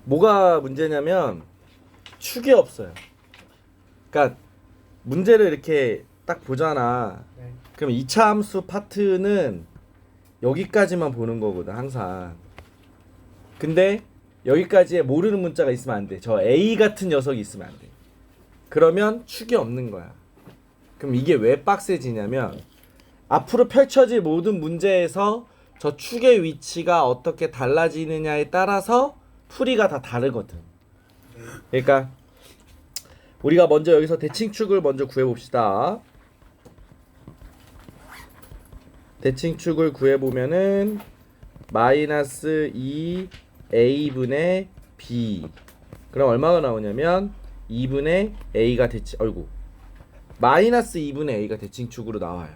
뭐가 문제냐면 축이 없어요. 그러니까 문제를 이렇게 딱 보잖아. 네. 그럼 2차 함수 파트는 여기까지만 보는 거거든 항상. 근데 여기까지에 모르는 문자가 있으면 안 돼. 저 A 같은 녀석이 있으면 안 돼. 그러면 축이 없는 거야. 그럼 이게 왜 빡세지냐면 앞으로 펼쳐질 모든 문제에서 저 축의 위치가 어떻게 달라지느냐에 따라서 풀이가 다 다르거든. 그러니까 우리가 먼저 여기서 대칭축을 먼저 구해봅시다. 대칭축을 구해보면은 마이너스 2a분의 b, 그럼 얼마가 나오냐면 2분의 a가 마이너스 2분의 a가 대칭축으로 나와요.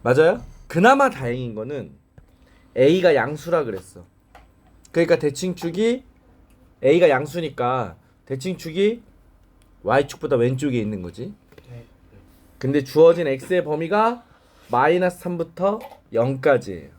맞아요? 그나마 다행인 거는 a가 양수라 그랬어. 그러니까 대칭축이 a가 양수니까 대칭축이 y축보다 왼쪽에 있는 거지. 네. 근데 주어진 x의 범위가 마이너스 3부터 0까지예요.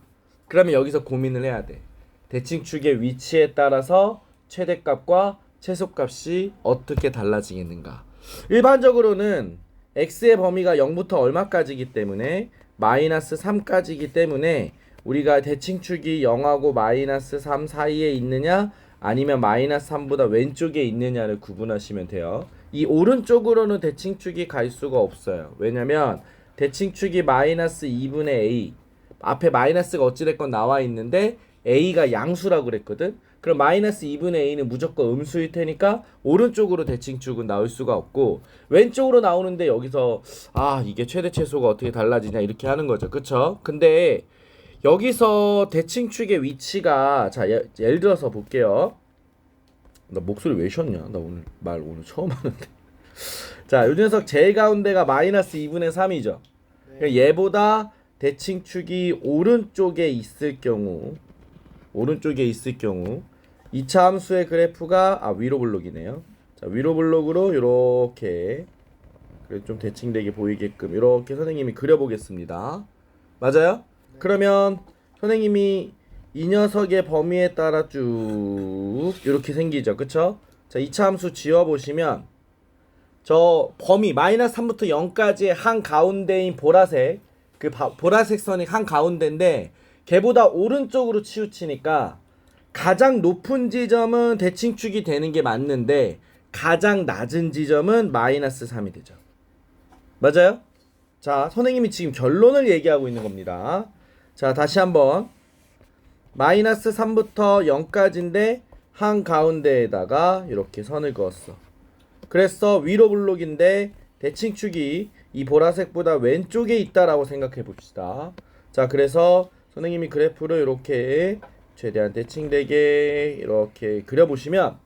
그러면 여기서 고민을 해야 돼. 대칭축의 위치에 따라서 최대값과 최소값이 어떻게 달라지겠는가. 일반적으로는 x의 범위가 0부터 얼마까지이기 때문에 마이너스 3까지이기 때문에 우리가 대칭축이 0하고 마이너스 3 사이에 있느냐 아니면 마이너스 3보다 왼쪽에 있느냐를 구분하시면 돼요. 이 오른쪽으로는 대칭축이 갈 수가 없어요. 왜냐면 대칭축이 마이너스 2분의 a, 앞에 마이너스가 어찌됐건 나와 있는데 a가 양수라고 그랬거든. 그럼 마이너스 2분의 a는 무조건 음수일 테니까 오른쪽으로 대칭축은 나올 수가 없고, 왼쪽으로 나오는데 여기서 이게 최대 최소가 어떻게 달라지냐 이렇게 하는 거죠. 그쵸? 근데 여기서 대칭축의 위치가, 자 예를 들어서 볼게요. 나 목소리 왜 쉬었냐? 나 오늘 처음 하는데. 자, 요 녀석 제일 가운데가 마이너스 2분의 3이죠. 그러니까 얘보다 대칭축이 오른쪽에 있을 경우 2차 함수의 그래프가 위로 블록이네요. 자, 위로 블록으로 이렇게 좀 대칭되게 보이게끔 이렇게 선생님이 그려보겠습니다. 맞아요? 그러면 선생님이 이 녀석의 범위에 따라 쭉 이렇게 생기죠. 그쵸? 자, 2차 함수 지워보시면 저 범위 마이너스 3부터 0까지의 한 가운데인 보라색, 그 보라색 선이 한 가운데인데 걔보다 오른쪽으로 치우치니까 가장 높은 지점은 대칭축이 되는 게 맞는데 가장 낮은 지점은 마이너스 3이 되죠. 맞아요? 자, 선생님이 지금 결론을 얘기하고 있는 겁니다. 자, 다시 한번 마이너스 3부터 0까지인데 한 가운데에다가 이렇게 선을 그었어. 그래서 위로 블록인데 대칭축이 이 보라색보다 왼쪽에 있다라고 생각해 봅시다. 자, 그래서 선생님이 그래프를 이렇게 최대한 대칭되게 이렇게 그려보시면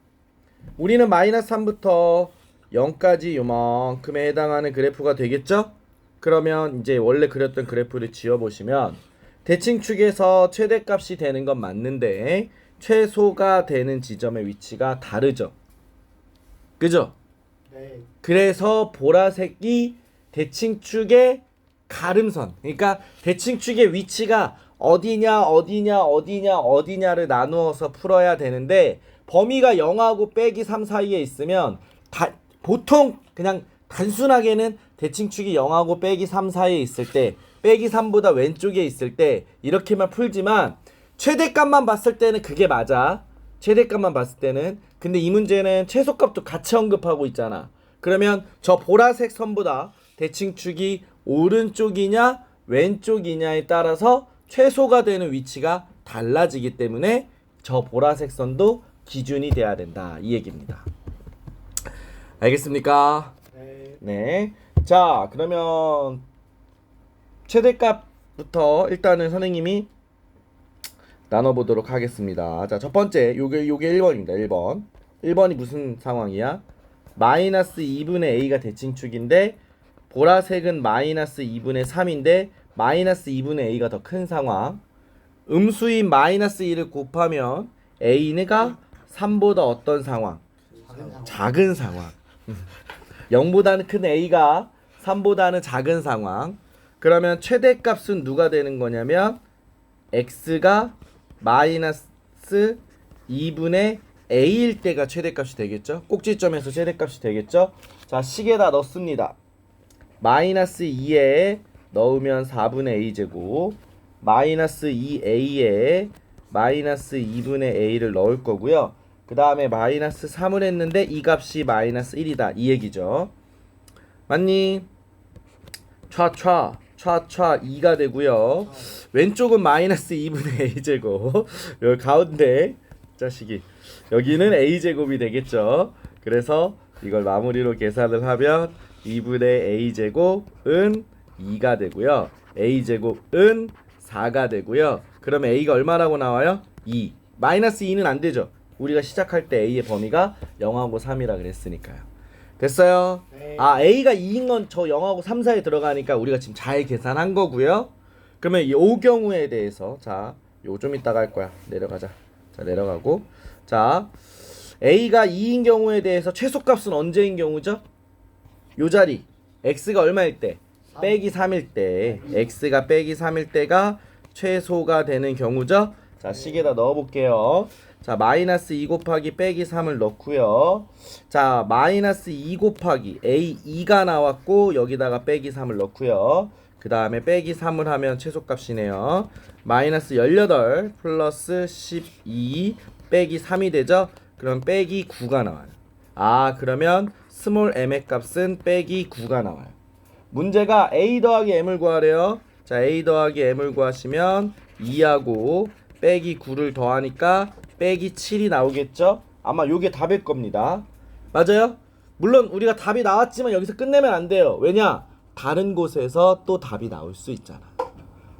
우리는 마이너스 3부터 0까지 요만큼에 해당하는 그래프가 되겠죠? 그러면 이제 원래 그렸던 그래프를 지워보시면 대칭축에서 최대값이 되는 건 맞는데 최소가 되는 지점의 위치가 다르죠. 그죠? 네. 그래서 보라색이 대칭축의 가름선, 그러니까 대칭축의 위치가 어디냐를 나누어서 풀어야 되는데 범위가 0하고 빼기 3 사이에 있으면 보통 그냥 단순하게는 대칭축이 0하고 빼기 3 사이에 있을 때, 빼기 3보다 왼쪽에 있을 때 이렇게만 풀지만 최대값만 봤을 때는 그게 맞아. 최대값만 봤을 때는. 근데 이 문제는 최소값도 같이 언급하고 있잖아. 그러면 저 보라색 선보다 대칭축이 오른쪽이냐 왼쪽이냐에 따라서 최소가 되는 위치가 달라지기 때문에 저 보라색 선도 기준이 돼야 된다, 이 얘기입니다. 알겠습니까? 네. 네. 자, 그러면 최대값부터 일단은 선생님이 나눠보도록 하겠습니다. 자, 첫 번째 요게 1번입니다. 1번이 무슨 상황이야? 마이너스 2분의 a가 대칭축인데 보라색은 마이너스 2분의 3인데 마이너스 2분의 a가 더 큰 상황. 음수인 마이너스 2를 곱하면 a가 3보다 어떤 상황? 작은 상황. 0보다는 큰 a가 3보다는 작은 상황. 그러면 최대값은 누가 되는 거냐면 x가 마이너스 2분의 a일 때가 최대값이 되겠죠. 꼭지점에서 최대값이 되겠죠. 자, 식에다 넣습니다. 마이너스 2에 넣으면 4분의 a제곱, 마이너스 2a에 마이너스 2분의 a를 넣을 거고요. 그 다음에 마이너스 3을 했는데 이 값이 마이너스 1이다 이 얘기죠. 맞니? 촤촤 2가 되고요. 왼쪽은 마이너스 2분의 a제곱, 여기 가운데 자식이 여기는 a제곱이 되겠죠. 그래서 이걸 마무리로 계산을 하면 2분의 a제곱은 2가 되고요. a제곱은 4가 되고요. 그러면 a가 얼마라고 나와요? 2. 마이너스 2는 안 되죠. 우리가 시작할 때 a의 범위가 0하고 3이라 그랬으니까요. 됐어요? 네. 아, a가 2인 건 저 0하고 3 사이에 들어가니까 우리가 지금 잘 계산한 거고요. 그러면 이 경우에 대해서 자, 요 좀 이따가 할 거야. 내려가자. 자, 내려가고. 자, a가 2인 경우에 대해서 최소값은 언제인 경우죠? 요 자리. x가 얼마일 때? 빼기 3일 때. x가 빼기 3일 때가 최소가 되는 경우죠. 자, 식에다 넣어볼게요. 자, 마이너스 2 곱하기 빼기 3을 넣고요. 자, 마이너스 2 곱하기 a 2가 나왔고 여기다가 빼기 3을 넣고요. 그 다음에 빼기 3을 하면 최소값이네요. 마이너스 18 플러스 12 빼기 3이 되죠. 그럼 빼기 9가 나와요. 아, 그러면 스몰 m의 값은 빼기 9가 나와요. 문제가 a 더하기 m을 구하래요. 자, a 더하기 m을 구하시면 2하고 빼기 9를 더하니까 빼기 7이 나오겠죠? 아마 요게 답일 겁니다. 맞아요? 물론 우리가 답이 나왔지만 여기서 끝내면 안 돼요. 왜냐? 다른 곳에서 또 답이 나올 수 있잖아.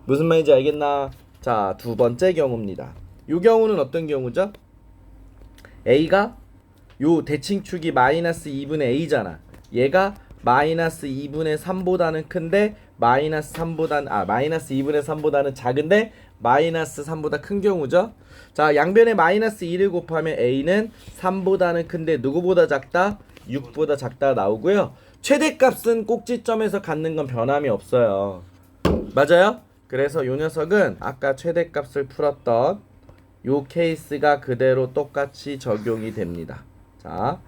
무슨 말인지 알겠나? 자, 두 번째 경우입니다. 요 경우는 어떤 경우죠? a가 요 대칭축이 마이너스 2분의 a잖아. 얘가 마이너스 2분의 3보다는 큰데 마이너스 2분의 3보다는 작은데 마이너스 3보다 큰 경우죠. 자, 양변에 마이너스 2를 곱하면 a는 3보다는 큰데 누구보다 작다? 6보다 작다 나오고요. 최대값은 꼭지점에서 갖는 건 변함이 없어요. 맞아요? 그래서 요 녀석은 아까 최대값을 풀었던 요 케이스가 그대로 똑같이 적용이 됩니다. 자,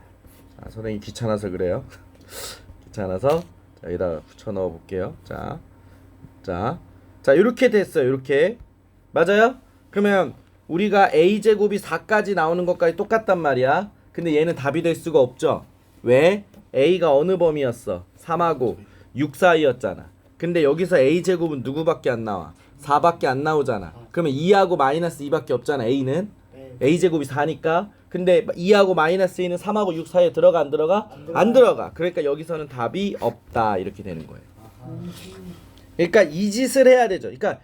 선생님 귀찮아서 그래요. 귀찮아서 자, 여기다가 붙여 넣어 볼게요. 자, 이렇게 됐어요. 이렇게. 맞아요? 그러면 우리가 a제곱이 4까지 나오는 것까지 똑같단 말이야. 근데 얘는 답이 될 수가 없죠. 왜? a가 어느 범위였어? 3하고 6 사이였잖아. 근데 여기서 a제곱은 누구밖에 안 나와? 4밖에 안 나오잖아. 그러면 2하고 마이너스 2밖에 없잖아. a는 a제곱이 4니까. 근데 2하고 마이너스 2는 3하고 6 사이에 들어가 안 들어가? 안 들어가. 그러니까 여기서는 답이 없다 이렇게 되는 거예요. 그러니까 이 짓을 해야 되죠. 그러니까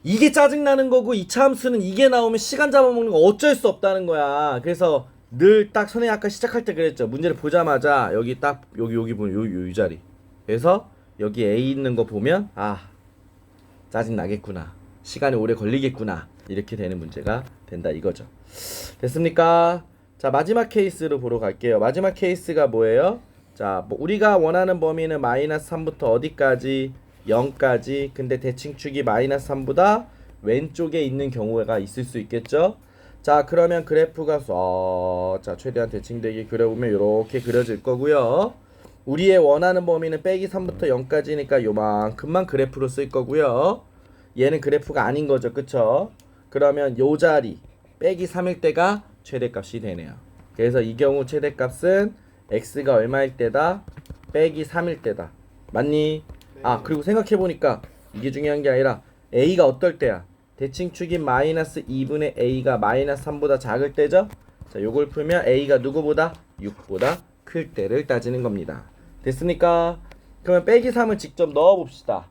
이게 짜증나는 거고 이 차함수는 이게 나오면 시간 잡아먹는 거 어쩔 수 없다는 거야. 그래서 늘 딱 선생님 아까 시작할 때 그랬죠. 문제를 보자마자 여기 딱 여기 보면 요 자리. 그래서 여기 A 있는 거 보면 아, 짜증 나겠구나. 시간이 오래 걸리겠구나. 이렇게 되는 문제가 된다 이거죠. 됐습니까? 자, 마지막 케이스로 보러 갈게요. 마지막 케이스가 뭐예요? 자, 뭐 우리가 원하는 범위는 마이너스 3부터 어디까지? 0까지. 근데 대칭축이 마이너스 3보다 왼쪽에 있는 경우가 있을 수 있겠죠? 자, 그러면 그래프가 자, 최대한 대칭되게 그려보면 이렇게 그려질 거고요. 우리의 원하는 범위는 빼기 3부터 0까지니까 요만큼만 그래프로 쓸 거고요. 얘는 그래프가 아닌 거죠. 그쵸? 그러면 요 자리 빼기 3일 때가 최대값이 되네요. 그래서 이 경우 최대값은 x가 얼마일 때다? 빼기 3일 때다. 맞니? 아, 그리고 생각해보니까 이게 중요한 게 아니라 a가 어떨 때야? 대칭축인 마이너스 2분의 a가 마이너스 3보다 작을 때죠? 자, 요걸 풀면 a가 누구보다? 6보다 클 때를 따지는 겁니다. 됐습니까? 그러면 빼기 3을 직접 넣어봅시다.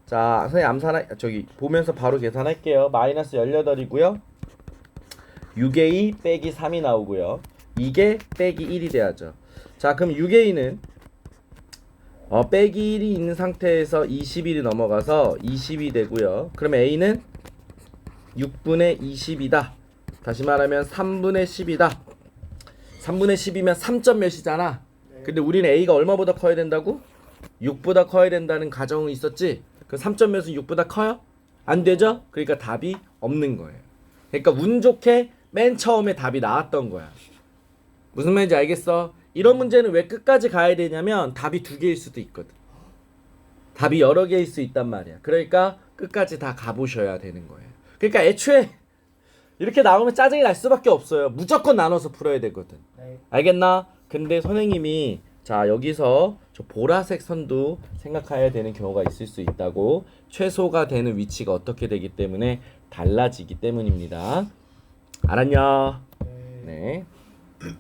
자, 선생님 저기 보면서 바로 계산할게요. 마이너스 18이고요. 6a 빼기 3이 나오고요. 이게 빼기 1이 돼야죠. 자, 그럼 6a는 빼기 1이 있는 상태에서 21이 넘어가서 20이 되고요. 그럼 a는 6분의 20이다. 다시 말하면 3분의 10이다. 3분의 10이면 3점 몇이잖아. 근데 우리는 a가 얼마보다 커야 된다고? 6보다 커야 된다는 가정은 있었지? 그 3점 몇은 6보다 커요? 안 되죠? 그러니까 답이 없는 거예요. 그러니까 운 좋게 맨 처음에 답이 나왔던 거야. 무슨 말인지 알겠어? 이런 문제는 왜 끝까지 가야 되냐면 답이 두 개일 수도 있거든. 답이 여러 개일 수 있단 말이야. 그러니까 끝까지 다 가보셔야 되는 거예요. 그러니까 애초에 이렇게 나오면 짜증이 날 수밖에 없어요. 무조건 나눠서 풀어야 되거든. 네. 알겠나? 근데 선생님이 자 여기서 저 보라색 선도 생각해야 되는 경우가 있을 수 있다고. 최소가 되는 위치가 어떻게 되기 때문에 달라지기 때문입니다. 알았냐? 네. 네.